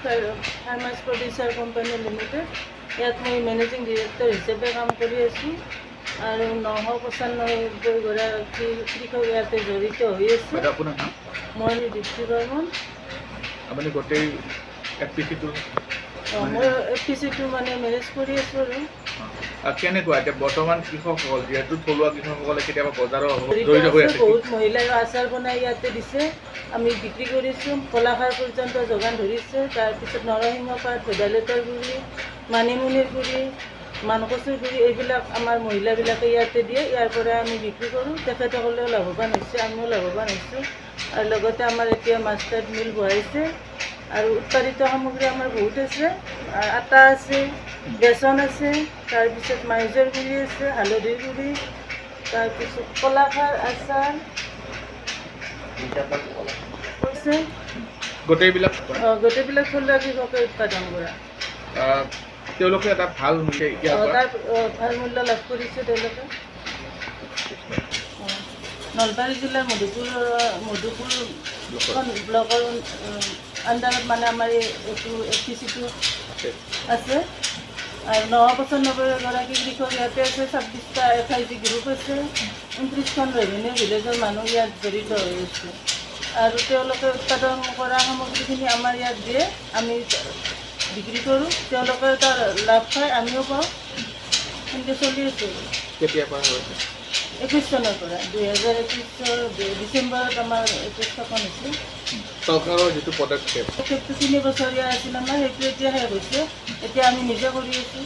Farmers producer company limited ইয়াত মই managing director হিচাপে কাম কৰি আছোঁ আৰু 995গৰাকী কৃষক ইয়াতে জড়িত হৈ আছে। মই দীপ্তি বৰ্মন। আপুনি গোটেই এফপিচিটো মই এফপিচিটো মানে মেনেজ কৰি আছোঁ আৰু কেনেকুৱা এতিয়া বৰ্তমান কৃষকসকল যিহেতু থলুৱা কৃষকসকলে কেতিয়াবা বজাৰৰ জড়িত হৈ আছে। বহুত মহিলাই আচাৰ বনাই ইয়াতে দিছে, আমি বিক্ৰী কৰিছোঁ। কলাখাৰ পৰ্যন্ত যোগান ধৰিছে। তাৰপিছত নৰসিংহ পাত, ভেদাইলতাৰ গুড়ি, মানিমুনিৰ গুড়ি, মানকচুৰ গুড়ি এইবিলাক আমাৰ মহিলাবিলাকে ইয়াতে দিয়ে। ইয়াৰ পৰা আমি বিক্ৰী কৰোঁ। তেখেতসকলেও লাভৱান হৈছে, আমিও লাভৱান হৈছোঁ। আৰু লগতে আমাৰ এতিয়া মাষ্টাৰ্ড মিল বহাইছে আৰু উৎপাদিত সামগ্ৰী আমাৰ বহুত আছে। আটা আছে, বেচন আছে, তাৰপিছত মাইজৰ গুড়ি আছে, হালধিৰ গুড়ি, তাৰপিছত কলাখাৰ আচাৰ আছে। গোটেইবিলাক থলুৱা কৃষকে উৎপাদন কৰা। তেওঁলোকে এটা ভাল তাৰ ভাল মূল্য লাভ কৰিছে তেওঁলোকে। নলবাৰী জিলাৰ মধুপুৰ ব্লকৰ আণ্ডাৰত মানে আমাৰ এইটো এফপিচিটো আছে। আৰু 995গৰাকী কৃষক ইয়াতে আছে। 26টা FIG গ্ৰুপ আছে। 29খন ৰেভিনিউ ভিলেজৰ মানুহ ইয়াত জড়িত হৈ আছে আৰু তেওঁলোকে উৎপাদন কৰা সামগ্ৰীখিনি আমাৰ ইয়াত দিয়ে, আমি বিক্ৰী কৰোঁ। তেওঁলোকে তাৰ লাভ পায়, আমিও পাওঁ। সেনেকৈ চলি আছোঁ। কেতিয়াৰ পৰা হৈছে? 21 চনৰ পৰা 2021 ডিচেম্বৰত আমাৰ এইটো স্থাপন হৈছিল। চৰকাৰৰ যিটো পদক্ষেপ 3 বছৰীয়া আছিল আমাৰ, সেইটো এতিয়া শেষ হৈছে। এতিয়া আমি নিজে কৰি আছোঁ।